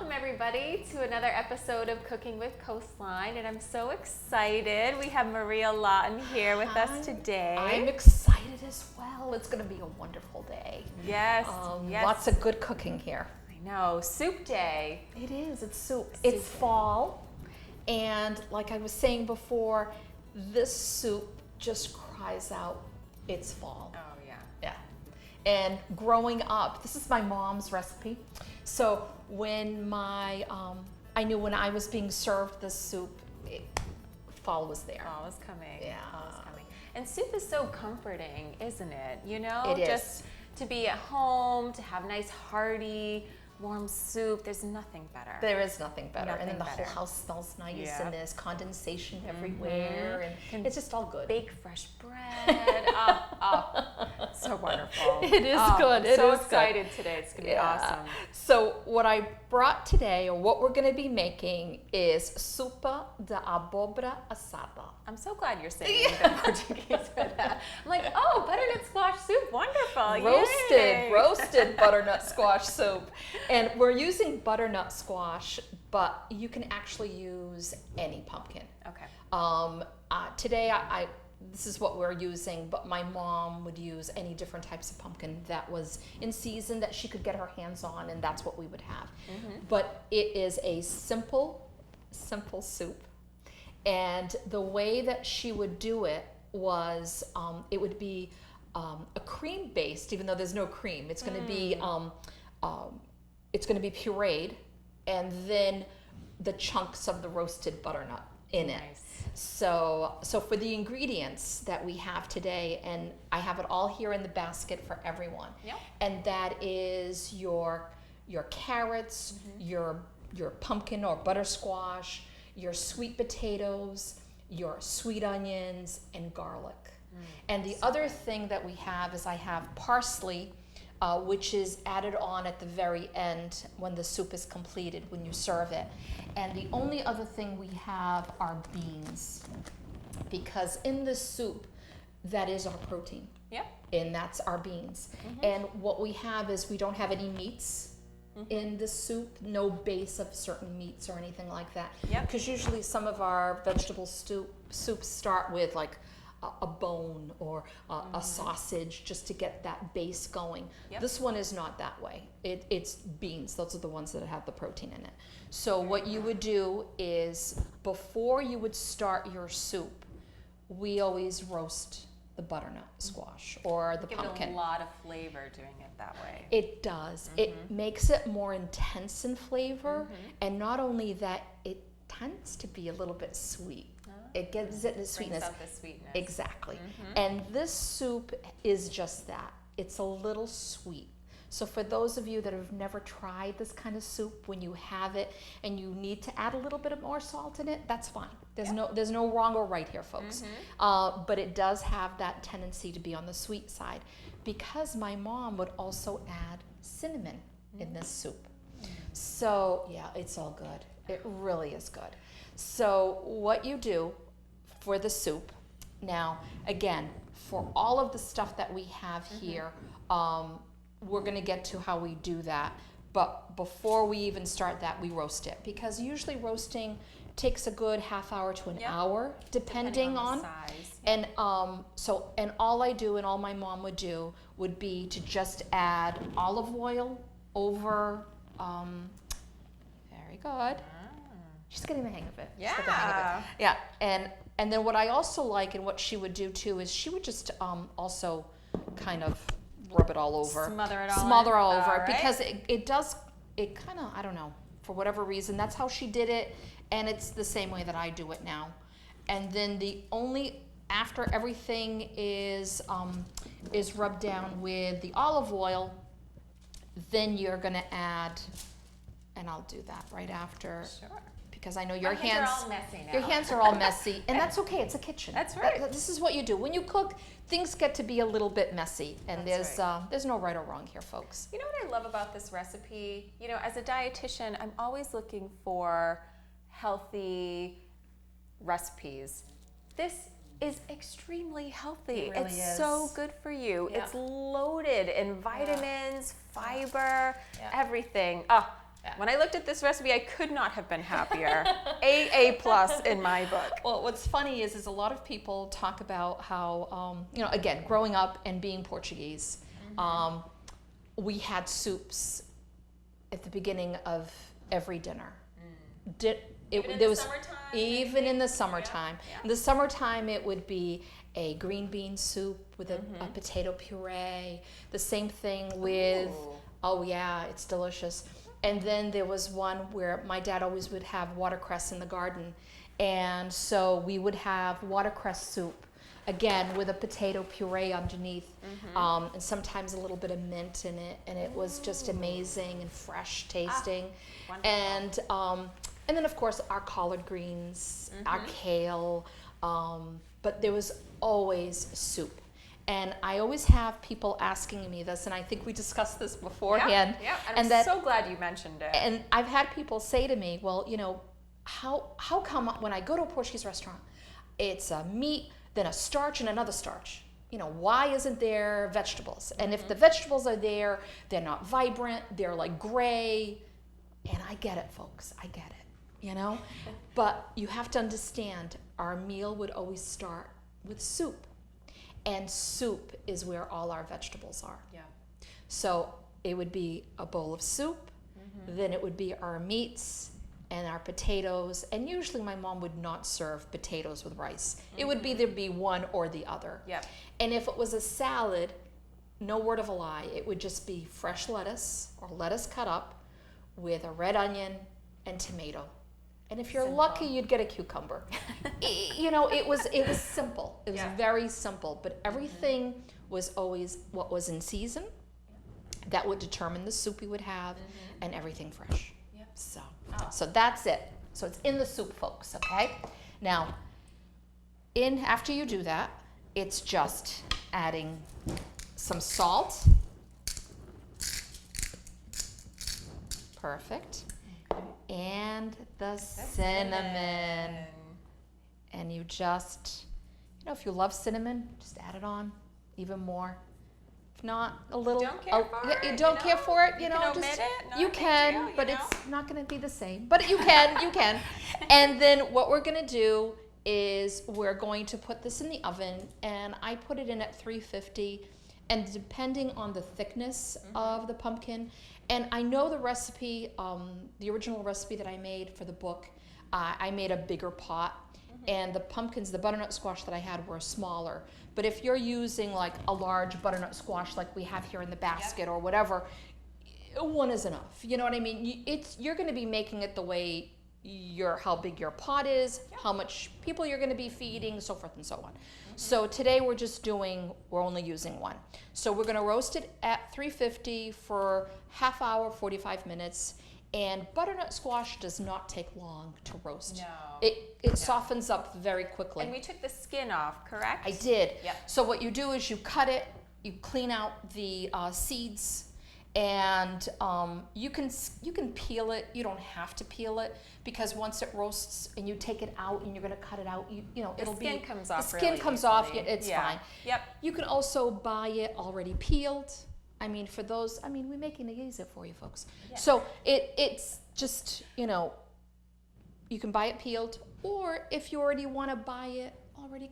Welcome everybody to another episode of Cooking with Coastline, and I'm so excited. We have Maria Lawton here with us today. I'm excited as well. It's going to be a wonderful day. Yes, yes. Lots of good cooking here. I know, soup day. It is, it's soup. It's fall, and like I was saying before, this soup just cries out, it's fall. Oh yeah. Yeah. And growing up, this is my mom's recipe. So when I knew when I was being served this soup, fall was there. Fall is coming. Yeah. Fall is coming. And soup is so comforting, isn't it? You know, It is. Just to be at home, to have nice hearty, warm soup. There's nothing better. There is nothing better. Nothing and then the better. whole house smells nice, Yeah. and there's condensation everywhere, and it's just all good. Bake fresh bread. So wonderful. It is good. It so is excited today. It's going to be awesome. So what I brought today, or what we're going to be making, is sopa de abóbora assada. I'm so glad you're saying the Portuguese for that. I'm like, oh, butternut squash soup, wonderful. Yay. Roasted butternut squash soup. And we're using butternut squash, but you can actually use any pumpkin. Okay. Today, this is what we're using, but my mom would use any different types of pumpkin that was in season that she could get her hands on, and that's what we would have. Mm-hmm. But it is a simple soup. And the way that she would do it was it would be a cream based, even though there's no cream. It's going to be pureed, and then the chunks of the roasted butternut in it. Nice. So for the ingredients that we have today, and I have it all here in the basket for everyone. Yep. And that is your carrots, your pumpkin or buttersquash, your sweet potatoes, your sweet onions, and garlic. And the other thing that we have is I have parsley, which is added on at the very end when the soup is completed, when you serve it. And the only other thing we have are beans, because in this soup, that is our protein. Yep. And that's our beans. And what we have is we don't have any meats in the soup, no base of certain meats or anything like that. Yep. Because usually some of our vegetable soups start with like a bone or a sausage just to get that base going. Yep. This one is not that way. It's beans. Those are the ones that have the protein in it. So what you would do is, before you would start your soup, we always roast the butternut squash or the pumpkin. Give it a lot of flavor doing it that way. It does. It makes it more intense in flavor, and not only that, it tends to be a little bit sweet. It gives it the sweetness. Brings out the sweetness. Exactly. And this soup is just that. It's a little sweet. So for those of you that have never tried this kind of soup, when you have it and you need to add a little bit of more salt in it, that's fine. There's no wrong or right here, folks. But it does have that tendency to be on the sweet side, because my mom would also add cinnamon in this soup. So yeah, it's all good. It really is good. So what you do for the soup, now again, for all of the stuff that we have here, we're going to get to how we do that. But before we even start that, we roast it, because usually roasting takes a good half hour to an hour, depending on the size. And and all I do and all my mom would do would be to just add olive oil over. Very good. She's getting the hang of it. Yeah. She's got the hang of it. Yeah. And then what I also like, and what she would do too, is she would just also kind of rub it all over. Smother it all over. All right. Because it kind of, I don't know, for whatever reason, that's how she did it. And it's the same way that I do it now. And then after everything is rubbed down with the olive oil, then you're going to add, and I'll do that right after. Sure. Because I know your My hands are all messy now. Your hands are all messy, and that's okay. It's a kitchen. That's right. This is what you do when you cook. Things get to be a little bit messy, and That's there's no right or wrong here, folks. You know what I love about this recipe? You know, as a dietitian, I'm always looking for healthy recipes. This is extremely healthy. It really it's is. so good for you. Yeah. It's loaded in vitamins, fiber, Yeah. everything. When I looked at this recipe, I could not have been happier. A plus in my book. Well, what's funny is a lot of people talk about how, again, growing up and being Portuguese, we had soups at the beginning of every dinner. Even in the summertime? Even in the summertime. Yeah. In the summertime, it would be a green bean soup with a potato puree. The same thing with, oh yeah, it's delicious. And then there was one where my dad always would have watercress in the garden. And so we would have watercress soup, again, with a potato puree underneath, and sometimes a little bit of mint in it. And it was just amazing and fresh tasting. And then, of course, our collard greens, our kale, but there was always soup. And I always have people asking me this, and I think we discussed this beforehand. Yeah, and I'm so glad you mentioned it. And I've had people say to me, well, how come when I go to a Portuguese restaurant, it's a meat, then a starch, and another starch? Why isn't there vegetables? And if the vegetables are there, they're not vibrant, they're like gray. And I get it, folks, I get it. But you have to understand, our meal would always start with soup. And soup is where all our vegetables are. Yeah. So it would be a bowl of soup, then it would be our meats and our potatoes. And usually my mom would not serve potatoes with rice. It would either be one or the other. Yep. And if it was a salad, no word of a lie, it would just be fresh lettuce or lettuce cut up with a red onion and tomato. And if you're lucky, you'd get a cucumber. It was simple. It was very simple, but everything was always what was in season. That would determine the soup we would have, and everything fresh. Yep. So that's it. So it's in the soup, folks. Okay. Now, after you do that, it's just adding some salt. Perfect. And the cinnamon. And you just, if you love cinnamon, just add it on even more. If not, a little. Don't care for it. You don't care for it, you can omit it. Not you a big can, deal, but it's not going to be the same. But you can. And then what we're going to do is we're going to put this in the oven, and I put it in at 350. And depending on the thickness of the pumpkin, and I know the recipe, the original recipe that I made for the book, I made a bigger pot, and the pumpkins, the butternut squash that I had were smaller. But if you're using like a large butternut squash like we have here in the basket or whatever, one is enough. You know what I mean? You're going to be making it the way how big your pot is, how much people you're going to be feeding, so forth and so on. So today we're only using one. So we're going to roast it at 350 for half hour, 45 minutes. And butternut squash does not take long to roast. No. It softens up very quickly. And we took the skin off, correct? I did. Yep. So what you do is you cut it, you clean out the seeds, and you can peel it. You don't have to peel it, because once it roasts and you take it out and you're going to cut it out, the skin comes off. The skin really comes easily. off. It's fine. Yep. You can also buy it already peeled. For those, we're making it easier for you folks. Yeah. So it's just, you can buy it peeled, or if you already want to buy it already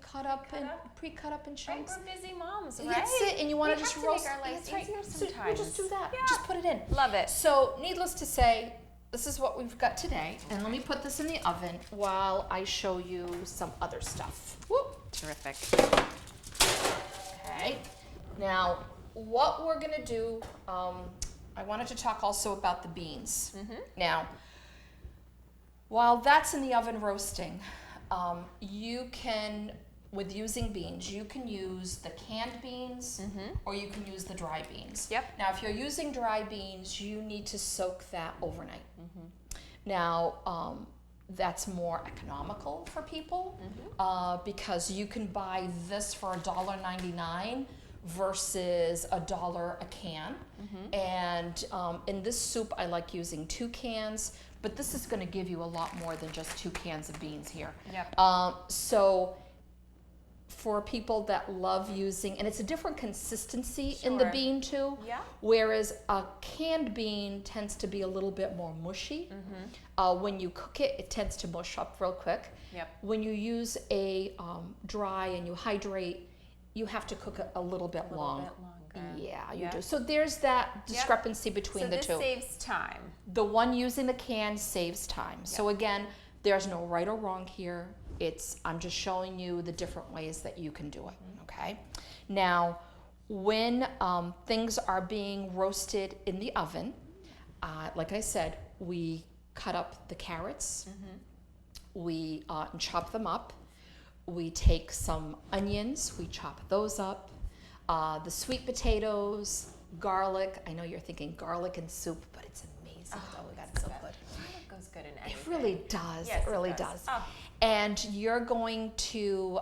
pre-cut up in chunks. Right, we're busy moms, right? That's it, and you want to just roast. Make our lives easier sometimes. So we'll just do that. Yeah. Just put it in. Love it. So needless to say, this is what we've got today, and let me put this in the oven while I show you some other stuff. Whoop. Terrific. Okay. Now, what we're going to do, I wanted to talk also about the beans. Now, while that's in the oven roasting, you can, with using beans, you can use the canned beans or you can use the dry beans. Yep. Now, if you're using dry beans, you need to soak that overnight. Now, that's more economical for people because you can buy this for $1.99 versus $1 a can. And in this soup, I like using 2 cans, but this is going to give you a lot more than just 2 cans of beans here. Yep. So for people that love using, and it's a different consistency in the Sure. bean too. Yeah. Whereas a canned bean tends to be a little bit more mushy. When you cook it, it tends to mush up real quick. Yep. When you use a dry and you hydrate, you have to cook it a little bit longer. Yeah, you Yep. do. So there's that discrepancy between So the this two. saves time. The one using the can saves time. So again, there's no right or wrong here. I'm just showing you the different ways that you can do it, okay? Now, when things are being roasted in the oven, like I said, we cut up the carrots, we chop them up, we take some onions, we chop those up, the sweet potatoes, garlic. I know you're thinking garlic and soup, but it's amazing. Oh, that's so good. Garlic goes good in anything. It really does. Yes, it really does. Oh. And you're going to,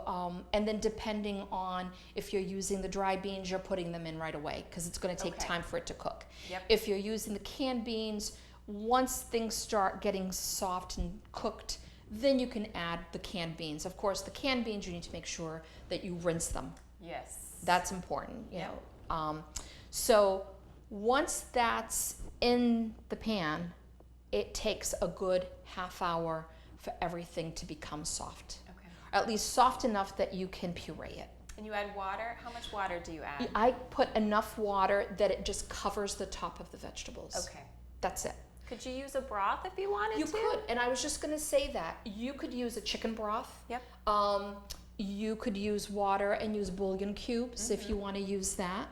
and then depending on if you're using the dry beans, you're putting them in right away because it's going to take time for it to cook. Yep. If you're using the canned beans, once things start getting soft and cooked, then you can add the canned beans. Of course, the canned beans, you need to make sure that you rinse them. Yes. That's important, you know. So once that's in the pan, it takes a good half hour for everything to become soft. Okay. Or at least soft enough that you can puree it. And you add water? How much water do you add? I put enough water that it just covers the top of the vegetables. Okay. That's it. Could you use a broth if you wanted You to? could, and I was just going to say that. You could use a chicken broth. Yep. You could use water and use bouillon cubes if you want to use that.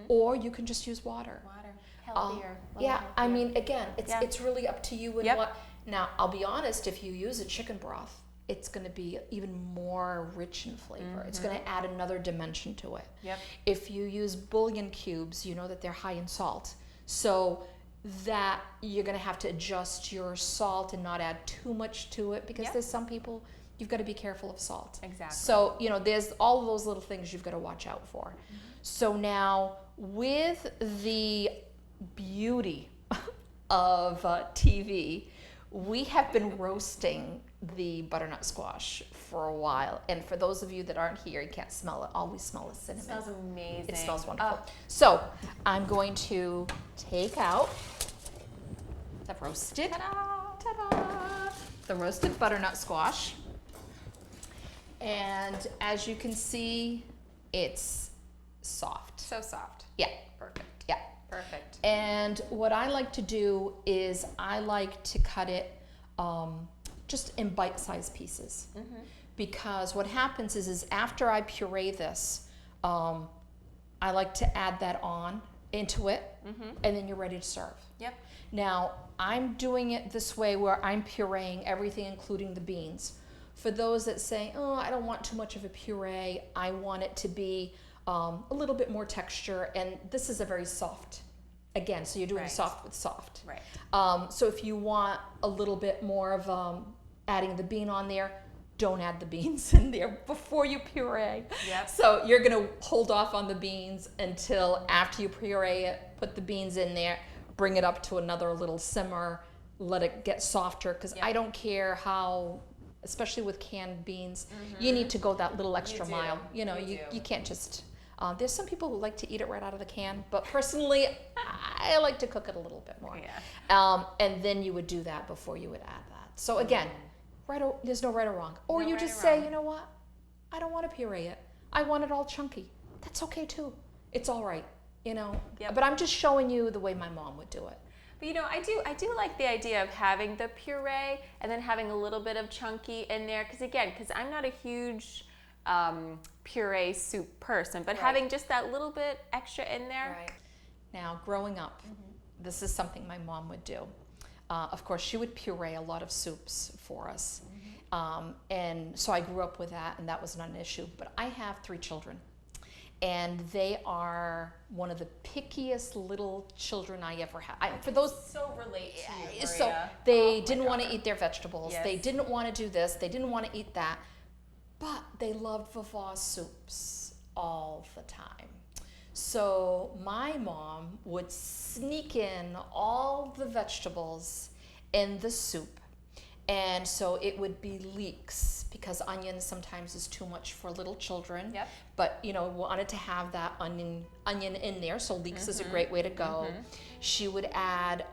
Or you can just use water. Water. Healthier. Yeah, I mean, again, it's really up to you and Yep. what. Now, I'll be honest, if you use a chicken broth, it's going to be even more rich in flavor. It's going to add another dimension to it. Yep. If you use bouillon cubes, you know that they're high in salt. So that you're going to have to adjust your salt and not add too much to it because there's some people, you've got to be careful of salt. Exactly. So, you know, there's all of those little things you've got to watch out for. So now with the beauty of TV, we have been roasting the butternut squash for a while. And for those of you that aren't here, you can't smell it. All we smell is cinnamon. It smells amazing. It smells wonderful. So I'm going to take out the roasted, the roasted butternut squash. And as you can see, it's soft. So soft. Yeah. Perfect. Yeah. Perfect. And what I like to do is I like to cut it just in bite-sized pieces. Because what happens is after I puree this, I like to add that on into it, and then you're ready to serve. Yep. Now, I'm doing it this way where I'm pureeing everything, including the beans. For those that say, oh, I don't want too much of a puree, I want it to be a little bit more texture, and this is a very soft, again, so you're doing soft with soft. Right. So if you want a little bit more of adding the bean on there, don't add the beans in there before you puree. Yep. So you're gonna hold off on the beans until after you puree it, put the beans in there, bring it up to another little simmer, let it get softer, because I don't care how, especially with canned beans, you need to go that little extra mile. You know, you can't just, there's some people who like to eat it right out of the can, but personally, I like to cook it a little bit more. Yeah. And then you would do that before you would add that. So again, there's no right or wrong. Or No you right just or say, wrong. you know what? I don't want to puree it. I want it all chunky. That's okay too. It's all right, you know. Yep. But I'm just showing you the way my mom would do it. But you know, I do like the idea of having the puree and then having a little bit of chunky in there. Because I'm not a huge puree soup person, but having just that little bit extra in there. Right. Now, growing up, this is something my mom would do. Of course, she would puree a lot of soups for us. And so I grew up with that, and that was not an issue. But I have 3 children, and they are one of the pickiest little children I ever had. For those, So relate to you, Maria. so they didn't want to eat their vegetables. Yes. They didn't want to do this. They didn't want to eat that. But they loved Vava's soups all the time. So my mom would sneak in all the vegetables in the soup, And so it would be leeks, because onion sometimes is too much for little children. Yep. But wanted to have that onion in there, so leeks is a great way to go. She would add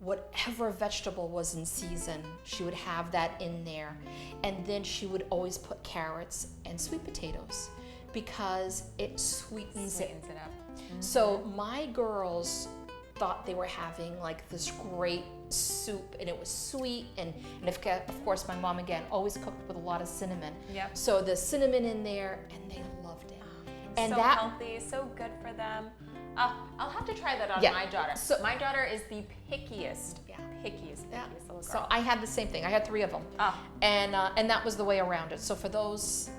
whatever vegetable was in season. She would have that in there, and then she would always put carrots and sweet potatoes because it sweetens it up. So my girls thought they were having like this great soup, and it was sweet, and of course my mom again always cooked with a lot of cinnamon. Yep. So the cinnamon in there, and they loved it. And so that healthy, so good for them. I'll have to try that on Yeah. my daughter. So- my daughter is the pickiest, Yeah. pickiest little girl. So I had the same thing. I had 3 of them, Oh. and that was the way around it. So for those,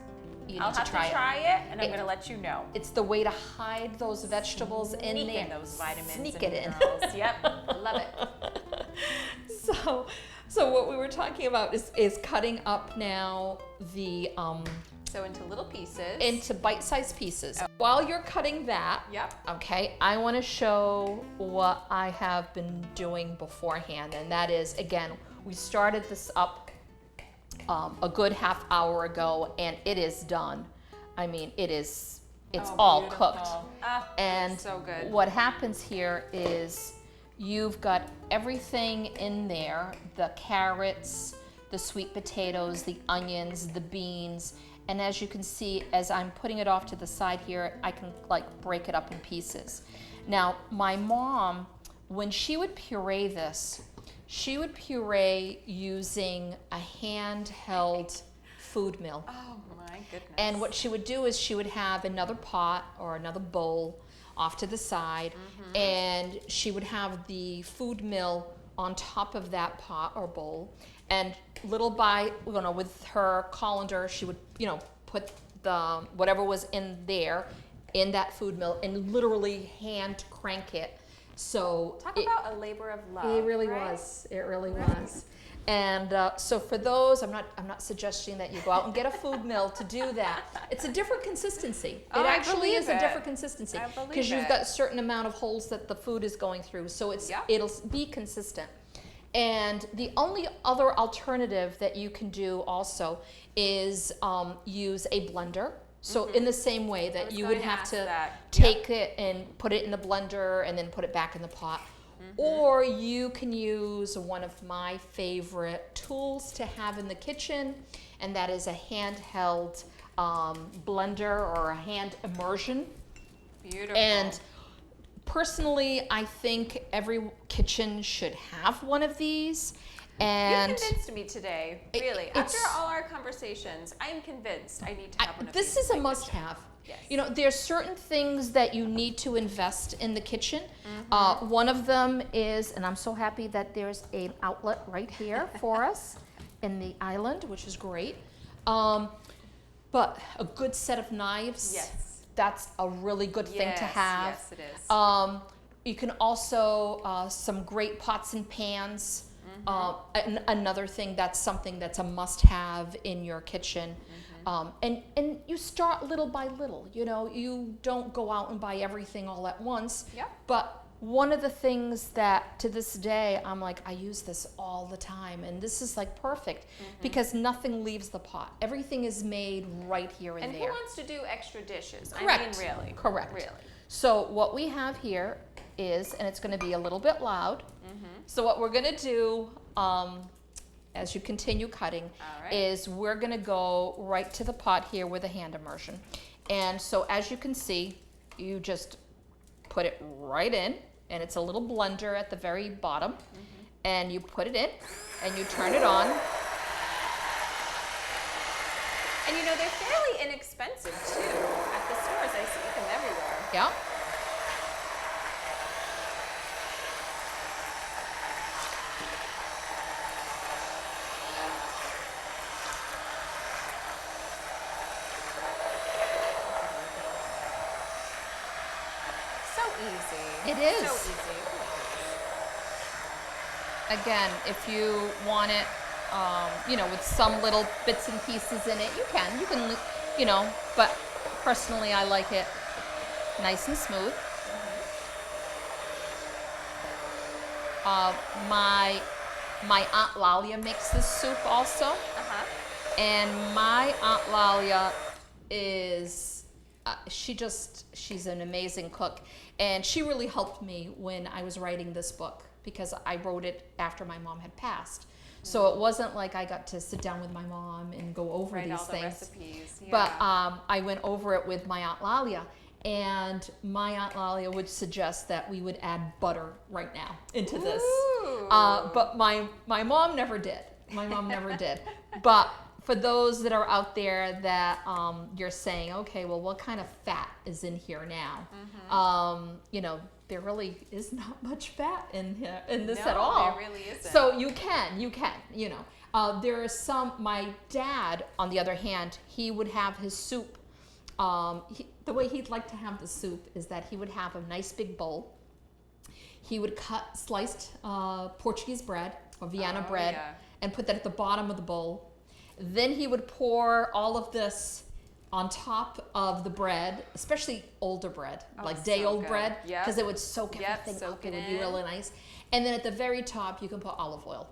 you I'll need to have try to it. try it, and I'm going to let you know. It's the way to hide those vegetables in Sneak there. in those vitamins Sneak and it in. minerals. Yep, love it. So what we were talking about is cutting up now the So into little pieces. into bite-sized pieces. While you're cutting that, Yep. okay, I want to show what I have been doing beforehand, and that is, again, we started this up a good half hour ago, and it is done. I mean, it's all beautiful. cooked. And so good. What happens here is you've got everything in there, the carrots, the sweet potatoes, the onions, the beans, and as you can see, as I'm putting it off to the side here, I can like break it up in pieces. Now, my mom, when she would puree this, she would puree using a handheld food mill. Oh my goodness. And what she would do is she would have another pot or another bowl off to the side, and she would have the food mill on top of that pot or bowl, and little by, with her colander, she would, put the whatever was in there in that food mill and literally hand crank it. So Talk about a labor of love. it really right? was. It really was. And so for those, I'm not suggesting that you go out and get a food mill to do that. It's a different consistency. Oh, It I actually is believe a it. different consistency I believe because you've it. got a certain amount of holes that the food is going through. So it'll be consistent. And the only other alternative that you can do also is use a blender. So in the same way that you would have to take it and put it in the blender and then put it back in the pot. Or you can use one of my favorite tools to have in the kitchen, and that is a handheld blender or a hand immersion. Beautiful. And personally, I think every kitchen should have one of these. And you convinced me today, really. After all our conversations, I am convinced I need to have one of these. this is a in my must-have. Yes. There's certain things that you need to invest in the kitchen. One of them is, and I'm so happy that there's an outlet right here for us in the island, which is great. But a good set of knives. Yes. That's a really good thing to have. Yes, it is. You can also, some great pots and pans. Another thing that's something that's a must-have in your kitchen. And you start little by little. You don't go out and buy everything all at once. Yep. But one of the things that to this day, I'm like, I use this all the time. And this is like perfect because nothing leaves the pot. Everything is made right here and there. And who wants to do extra dishes? Correct. I mean, really. Correct. Really. So what we have here is, and it's going to be a little bit loud. So what we're going to do, as you continue cutting, All right. is we're going to go right to the pot here with a hand immersion. And so as you can see, you just put it right in, and it's a little blender at the very bottom, and you put it in, and you turn it on. And they're fairly inexpensive too at the stores. I see them everywhere. Yeah. So easy. It is. So easy. Again, if you want it, with some little bits and pieces in it, you can, but personally I like it nice and smooth. My My Aunt Lalia makes this soup also. And my Aunt Lalia is, she's an amazing cook. And she really helped me when I was writing this book because I wrote it after my mom had passed. So it wasn't like I got to sit down with my mom and go over these all the things. Recipes. Yeah. But I went over it with my Aunt Lalia. And my Aunt Lalia would suggest that we would add butter right now into this. But my mom never did. My mom never did. But for those that are out there that you're saying, okay, well, what kind of fat is in here now? You know, there really is not much fat in here, in this at all. There really isn't. So you can, you know. There are some, my dad, on the other hand, he would have his soup. The way he'd like to have the soup is that he would have a nice big bowl. He would cut sliced Portuguese bread or Vienna bread and put that at the bottom of the bowl. Then he would pour all of this on top of the bread, especially older bread, like day-old bread, because it would soak everything up. It would be really nice. And then at the very top, you can put olive oil.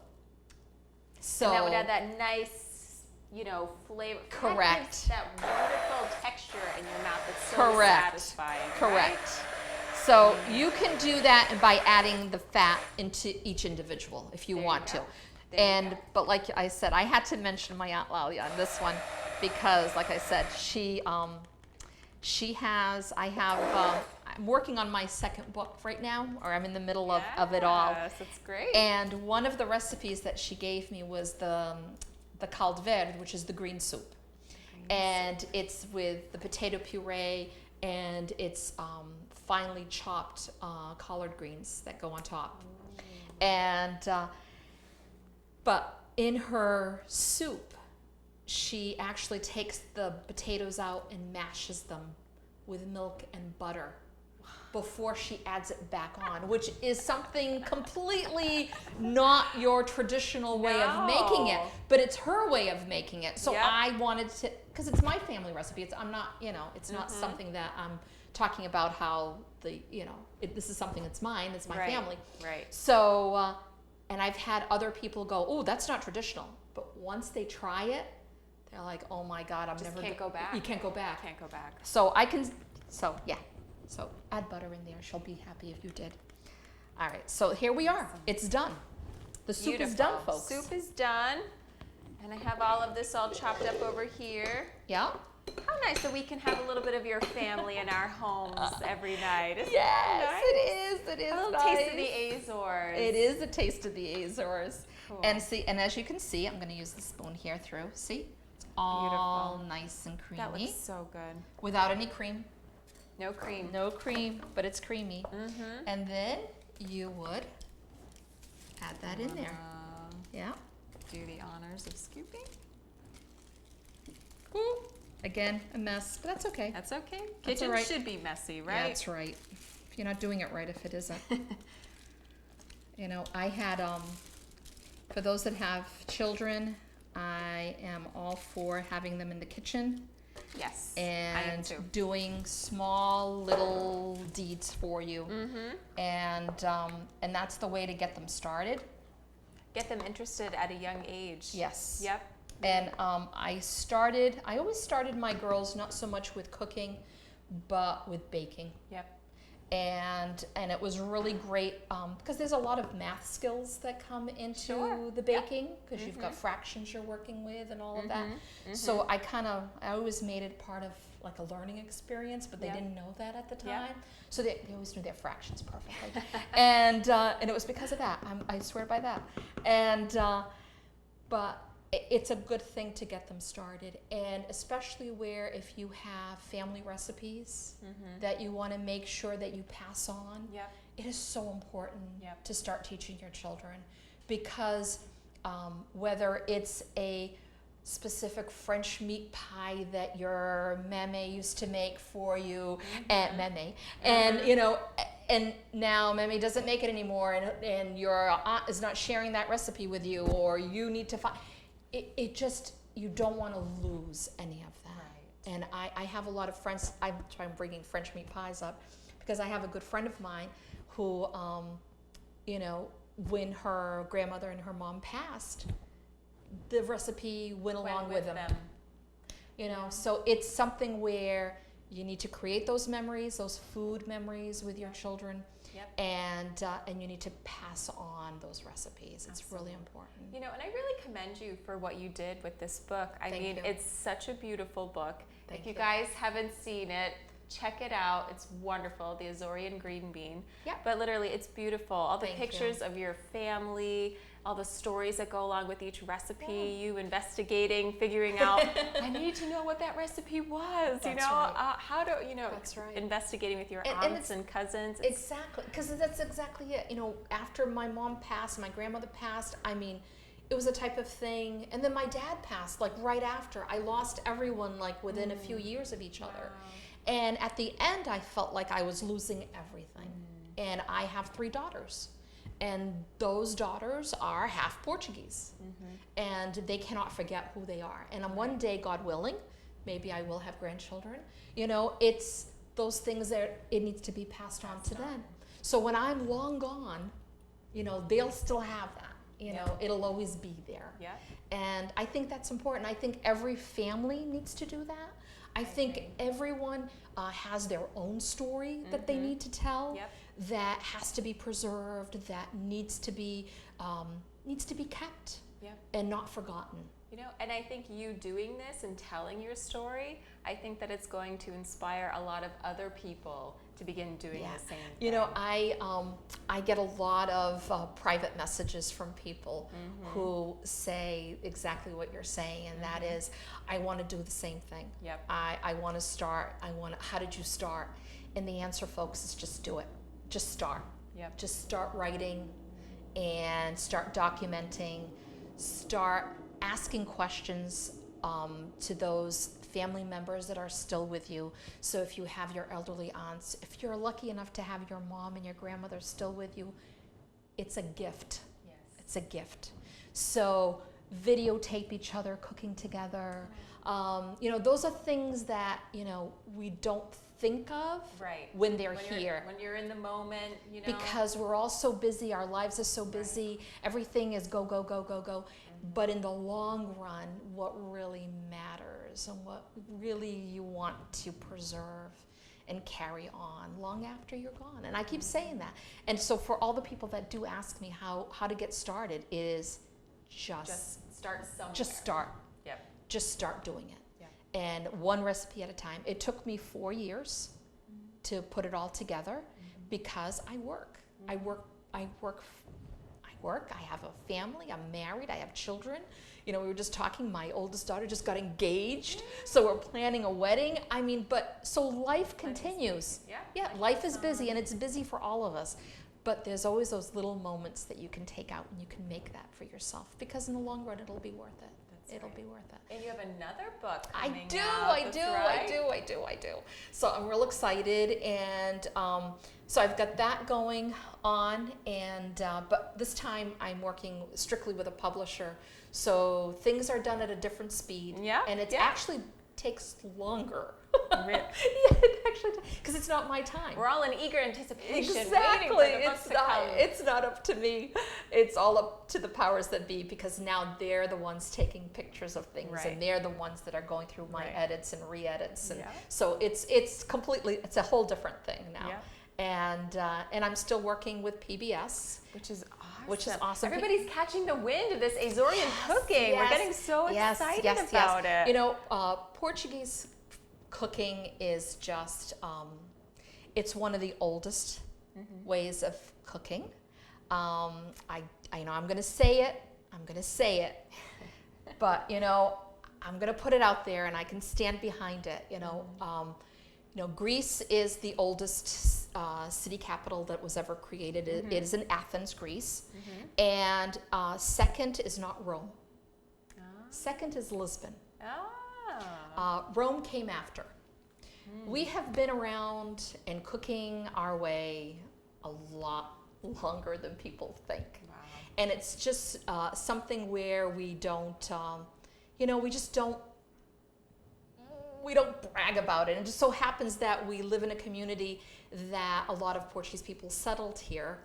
So and that would add that nice, you know, flavor. Correct. That wonderful texture in your mouth that's so satisfying. Correct. Right? So you can do that by adding the fat into each individual if you want to. But like I said, I had to mention my Aunt Lalia on this one because, like I said, I'm working on my second book right now, or I'm in the middle of it all. Yes, that's great. And one of the recipes that she gave me was the caldo verde, which is the green soup. It's with the potato puree and it's finely chopped collard greens that go on top. But in her soup, she actually takes the potatoes out and mashes them with milk and butter before she adds it back on, which is something completely not your traditional way of making it, but it's her way of making it. So I wanted to, because it's my family recipe. I'm not, you know, it's not something that I'm talking about how this is something that's mine. It's my family. Right. So, and I've had other people go, oh, that's not traditional. But once they try it, they're like, oh my God, You can't go back. You can't go back. Can't go back. So So add butter in there. She'll be happy if you did. All right, so here we are. It's done. The soup is done, folks. Soup is done. And I have all of this all chopped up over here. Yeah. How nice that we can have a little bit of your family in our homes every night. Isn't Yes, nice? it is. It is A little nice. taste of the Azores. It is a taste of the Azores. Cool. And as you can see, I'm going to use the spoon here through. See? It's all nice and creamy. That looks so good. Without any cream. No cream. No cream, but it's creamy. And then you would add that in there. Yeah. Do the honors of scooping. Ooh. Again, a mess, but that's okay. That's okay. That's Kitchen all right. should be messy, right? That's right. If you're not doing it right, if it isn't. You know, I had, for those that have children, I am all for having them in the kitchen. Yes, I am And too. doing small little deeds for you. And that's the way to get them started. Get them interested at a young age. Yes. Yep. And I always started my girls not so much with cooking, but with baking. Yep. And it was really great because there's a lot of math skills that come into the baking because you've got fractions you're working with and all of that. So I always made it part of like a learning experience, but they didn't know that at the time. So they always knew their fractions perfectly. and it was because of that. I swear by that. But it's a good thing to get them started, and especially where if you have family recipes that you want to make sure that you pass on, it is so important to start teaching your children because whether it's a specific French meat pie that your meme used to make for you, Aunt Meme, and you know, and now Meme doesn't make it anymore, and your aunt is not sharing that recipe with you, or you need to find. It just, you don't want to lose any of that. Right. And I have a lot of friends, I'm bringing French meat pies up, because I have a good friend of mine who, you know, when her grandmother and her mom passed, the recipe went along with them. You know, so it's something where you need to create those memories, those food memories with your children, and you need to pass on those recipes. It's really important. You know, and I really commend you for what you did with this book. I mean, it's such a beautiful book. If you guys haven't seen it, check it out. It's wonderful, the Azorean Greenbean. But literally, it's beautiful. All the pictures of your family, all the stories that go along with each recipe, you investigating, figuring out, I need to know what that recipe was, how to, investigating with your aunts and cousins. Exactly, because that's exactly it. You know, after my mom passed, my grandmother passed, I mean, it was a type of thing, and then my dad passed, like right after. I lost everyone like within a few years of each other. And at the end, I felt like I was losing everything. And I have 3 daughters. And those daughters are half Portuguese. And they cannot forget who they are. And one day, God willing, maybe I will have grandchildren. You know, it's those things that it needs to be passed on to them. So when I'm long gone, you know, they'll still have that. You know, it'll always be there. And I think that's important. I think every family needs to do that. I think everyone has their own story that they need to tell that has to be preserved, that needs to be kept and not forgotten. You know, and I think you doing this and telling your story, I think that it's going to inspire a lot of other people to begin doing the same thing. You know, I get a lot of private messages from people who say exactly what you're saying, and that is, I want to do the same thing. I want to start. How did you start? And the answer, folks, is just do it. Just start. Just start writing and start documenting. Start asking questions to those family members that are still with you. So if you have your elderly aunts, if you're lucky enough to have your mom and your grandmother still with you, it's a gift. It's a gift. So videotape each other cooking together. You know, those are things that, you know, we don't think of when they're here. When you're in the moment, you know. Because we're all so busy, our lives are so busy, everything is go, go, go, go, go. But in the long run, what really matters and what really you want to preserve and carry on long after you're gone. And I keep saying that. And so for all the people that do ask me how to get started, is just start somewhere. Just start. Just start doing it. And one recipe at a time. It took me 4 years to put it all together because I work. I have a family, I'm married, I have children. You know, we were just talking, my oldest daughter just got engaged, so we're planning a wedding. I mean, so life continues. Life is busy, and it's busy for all of us. But there's always those little moments that you can take out and you can make that for yourself, because in the long run, it'll be worth it. It'll be worth it. And you have another book coming out. I do. So I'm real excited, and so I've got that going on, and but this time I'm working strictly with a publisher, so things are done at a different speed, and it actually takes longer. It actually, because it's not my time. We're all in eager anticipation, waiting for the books to come. It's not up to me. It's all up to the powers that be, because now they're the ones taking pictures of things, and they're the ones that are going through my edits and re-edits, and so it's a whole different thing now. And I'm still working with PBS, which is awesome. Everybody's catching the wind of this Azorean cooking. We're getting so excited about it. You know, Portuguese cooking is just, it's one of the oldest ways of cooking. I know I'm going to say it, but, you know, I'm going to put it out there, and I can stand behind it. You know, Greece is the oldest city capital that was ever created. It is in Athens, Greece. And second is not Rome. Second is Lisbon. Rome came after. We have been around and cooking our way a lot longer than people think. And it's just something where we don't, you know, we just don't, brag about it. And it just so happens that we live in a community that a lot of Portuguese people settled here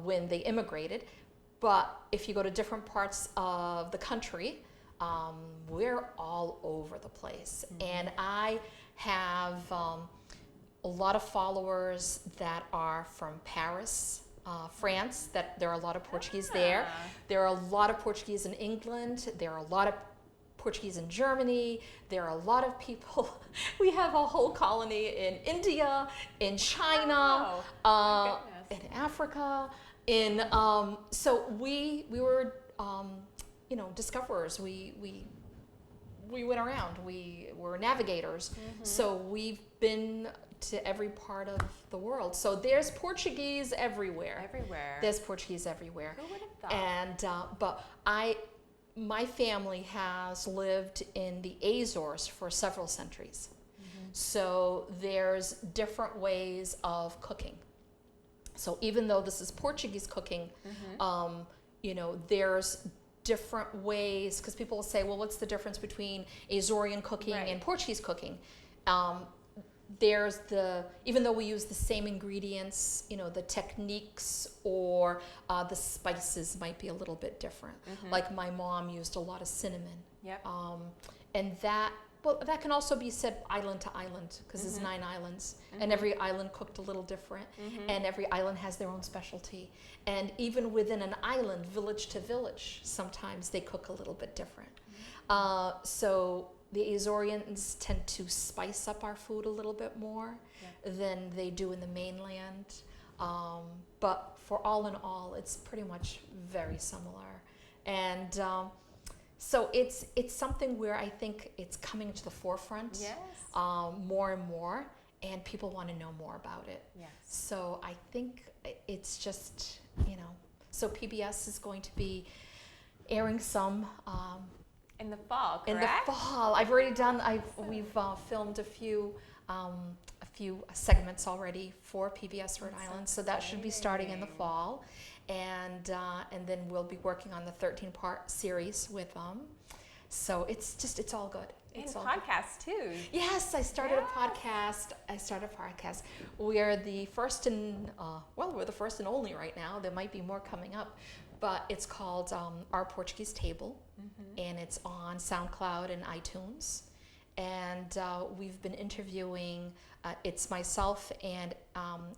when they immigrated. But if you go to different parts of the country, we're all over the place. And I have a lot of followers that are from Paris, France, that there are a lot of Portuguese there. There are a lot of Portuguese in England. There are a lot of Portuguese in Germany. There are a lot of people. We have a whole colony in India, in China, in Africa. So we were discoverers. We went around. We were navigators. So we've been to every part of the world. So there's Portuguese everywhere. There's Portuguese everywhere. Who would have thought? And but my family has lived in the Azores for several centuries. So there's different ways of cooking. So even though this is Portuguese cooking, there's different ways, because people will say, well, what's the difference between Azorean cooking and Portuguese cooking? Even though we use the same ingredients, the techniques or the spices might be a little bit different. Like my mom used a lot of cinnamon. And that can also be said island to island, because there's 9 islands, and every island cooked a little different, and every island has their own specialty. And even within an island, village to village, sometimes they cook a little bit different. So the Azoreans tend to spice up our food a little bit more than they do in the mainland. But for all in all, it's pretty much very similar. And so it's something where I think it's coming to the forefront more and more, and people want to know more about it. So I think it's just, so PBS is going to be airing some in the fall, correct? In the fall. I've already done, we've filmed a few segments already for PBS Rhode Island, so that should be starting in the fall. And then we'll be working on the 13-part series with them. So it's all good. It's all podcasts too. Yes, I started a podcast. We're the first and we're the first and only right now. There might be more coming up, but it's called Our Portuguese Table, and it's on SoundCloud and iTunes. And we've been interviewing. It's myself and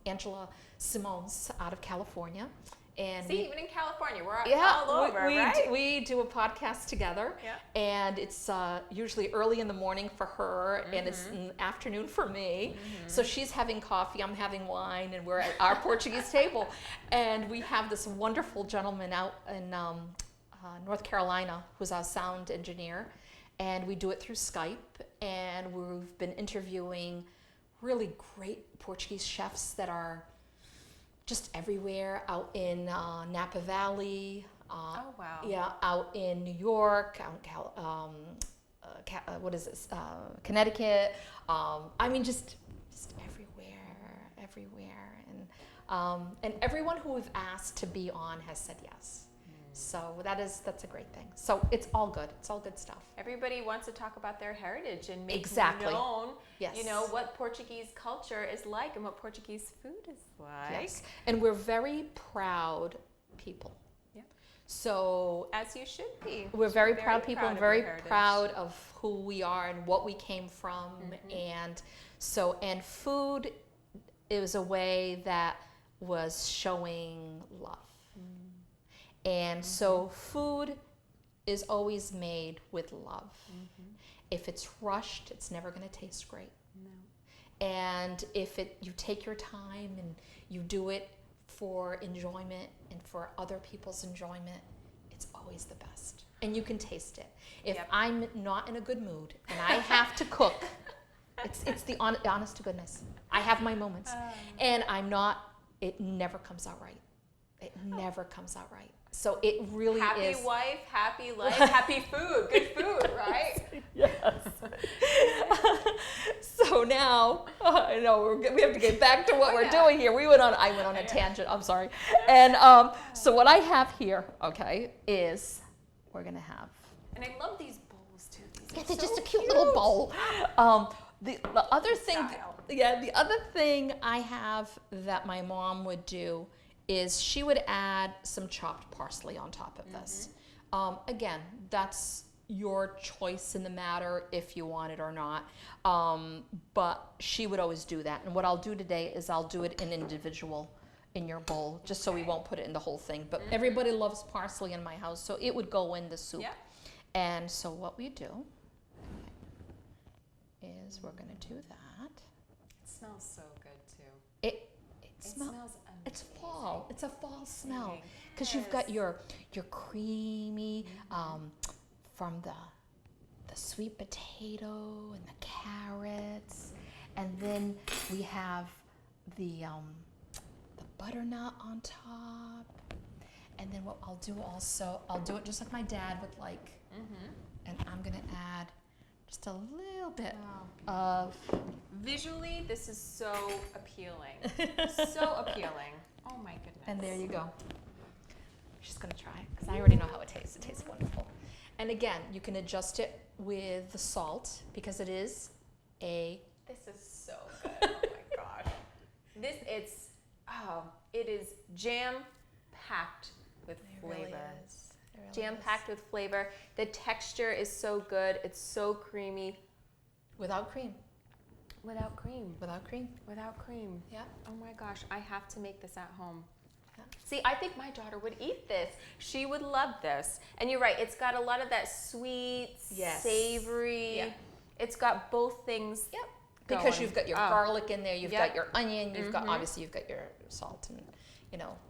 Angela Simons out of California. And even in California, we're all over, right? We do a podcast together, and it's usually early in the morning for her, and it's in the afternoon for me. So she's having coffee, I'm having wine, and we're at Our Portuguese Table. And we have this wonderful gentleman out in North Carolina who's our sound engineer, and we do it through Skype, and we've been interviewing really great Portuguese chefs that are just everywhere, out in Napa Valley. Out in New York, Connecticut. Just everywhere. And everyone who we've asked to be on has said yes. So that's a great thing. So it's all good. It's all good stuff. Everybody wants to talk about their heritage and make known, what Portuguese culture is like and what Portuguese food is like. Yes, and we're very proud people. So as you should be. We're very proud people and very proud of who we are and what we came from. And food is a way that was showing love. And so food is always made with love. If it's rushed, it's never going to taste great. No. And if you take your time and you do it for enjoyment and for other people's enjoyment, it's always the best. And you can taste it. If I'm not in a good mood and I have to cook, it's the honest to goodness. I have my moments. And it never comes out right. It never comes out right. So it really happy is. Happy wife, happy life, happy food. Good food, right? Yes. So now, I know we have to get back to what we're doing here. I went on a tangent. I'm sorry. And so what I have here, is we're gonna have. And I love these bowls too. These Yeah, they're So just a cute little bowl. The other thing, Style. the other thing I have that my mom would do is she would add some chopped parsley on top of this. Again, that's your choice in the matter if you want it or not. But she would always do that. And what I'll do today is I'll do it in individual in your bowl, just so we won't put it in the whole thing. But everybody loves parsley in my house, so it would go in the soup. Yep. And so what we do is we're going to do that. It smells so good too. It It smells. smells It's amazing. fall. It's a fall smell Amazing. because you've got Yes. your creamy from the sweet potato and the carrots, and then we have the butternut on top, and then what I'll do also, I'll do it just like my dad would like, and I'm gonna add just a little bit of. Visually, this is so appealing. So appealing. Oh my goodness. And there you go. She's gonna try it because I already know how it tastes. It tastes wonderful. And again, you can adjust it with the salt because it is a. This is so good. Oh my gosh. It is jam-packed with flavor. Jam-packed with flavor. The texture is so good. It's so creamy. Without cream. Without cream. Without cream. Without cream. Yeah. Oh my gosh, I have to make this at home. Yeah. See, I think my daughter would eat this. She would love this. And you're right, it's got a lot of that sweet, Yes. savory. Yeah. It's got both things. Yep. Because going. you've got your Oh. garlic in there, you've Yep. got your onion, you've got obviously you've got your salt and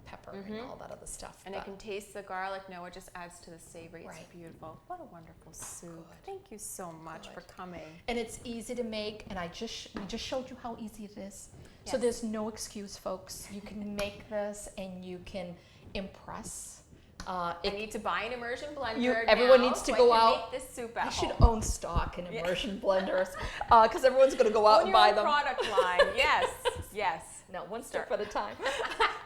pepper and all that other stuff. And I can taste the garlic. No, it just adds to the savory. It's Right. beautiful. What a wonderful soup. Good. Thank you so much for coming. And it's easy to make, and we just showed you how easy it is. So Yes. there's no excuse, folks. You can make this and you can impress. I need to buy an immersion blender. Everyone now needs to so go I can out. Make this soup at I should home. own stock in immersion blenders because everyone's going to go out Own and your buy own them. product line. Yes. Yes. No, one step at a time.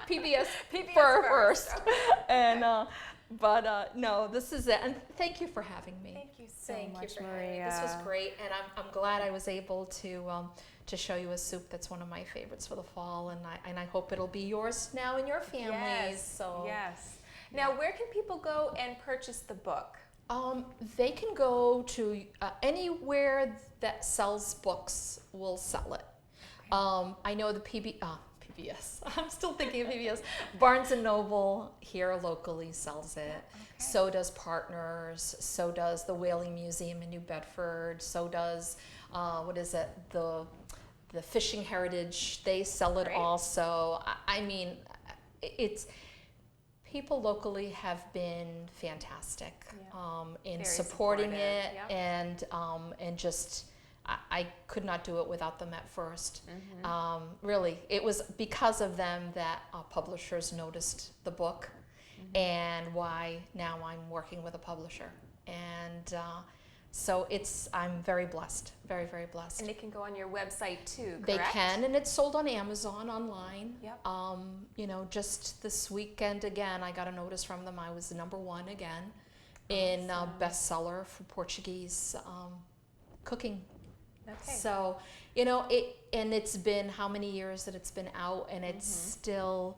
PBS, PBS first. first. And no, this is it. And thank you for having me. Thank you so Thank much, you for Maria. having me. This was great, and I'm glad I was able to show you a soup that's one of my favorites for the fall, and I hope it'll be yours now and your families. Yes. So Yes. Now, where can people go and purchase the book? they can go to anywhere that sells books will sell it. I know the PBS. I'm still thinking of PBS. Barnes and Noble here locally sells it. Okay. So does Partners. So does the Whaling Museum in New Bedford. So does the Fishing Heritage. They sell it Great. also. I mean, it's. People locally have been fantastic in Very supporting supportive, it, yep. and just I could not do it without them at first. Really, it was because of them that publishers noticed the book, and why now I'm working with a publisher, and so I'm very blessed, very, very blessed. And they can go on your website too, correct? They can, and it's sold on Amazon online. Yep. Just this weekend again, I got a notice from them. I was #1 again in bestseller for Portuguese cooking. Okay. So, it's been how many years that it's been out, and it's still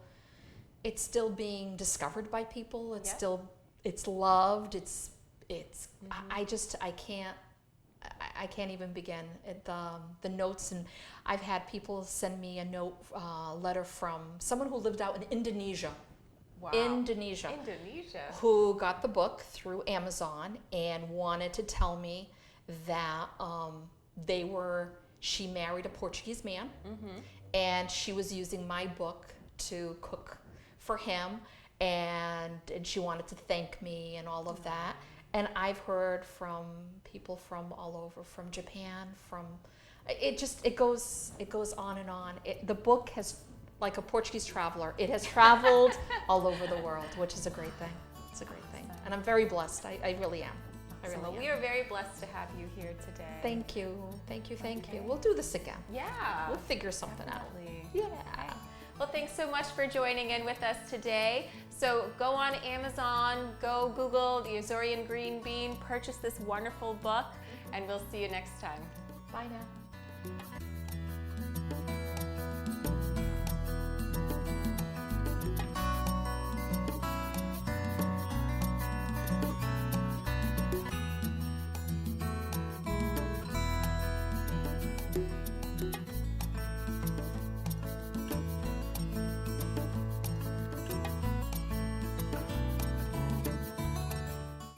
being discovered by people. It's Yep. it's loved. I can't even begin. The notes, and I've had people send me a letter from someone who lived out in Indonesia. Wow. Indonesia. Who got the book through Amazon and wanted to tell me that she married a Portuguese man, and she was using my book to cook for him, and she wanted to thank me and all of that. And I've heard from people from all over, from Japan, it goes on and on. The book has, like a Portuguese traveler, it has traveled all over the world, which is a great thing. It's a great thing. And I'm very blessed. I really am. Well, we are very blessed to have you here today. Thank you. Thank you. Thank you. We'll do this again. Yeah. We'll figure something Definitely. out. Yeah. Well, thanks so much for joining in with us today. So go on Amazon, go Google the Azorean Greenbean, purchase this wonderful book, and we'll see you next time. Bye now.